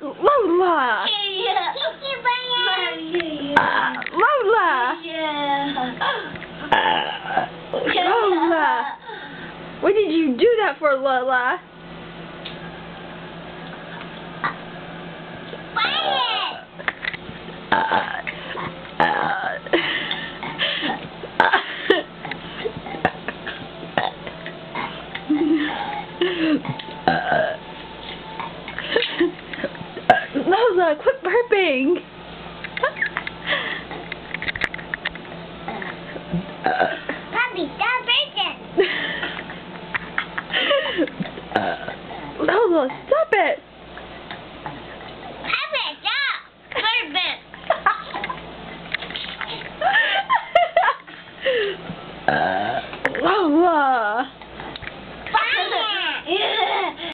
Lola! Lola! Lola! What did you do that for, Lola? Lola, quit burping! Puppy, stop burping! Lola, stop it! Puppy, stop burping!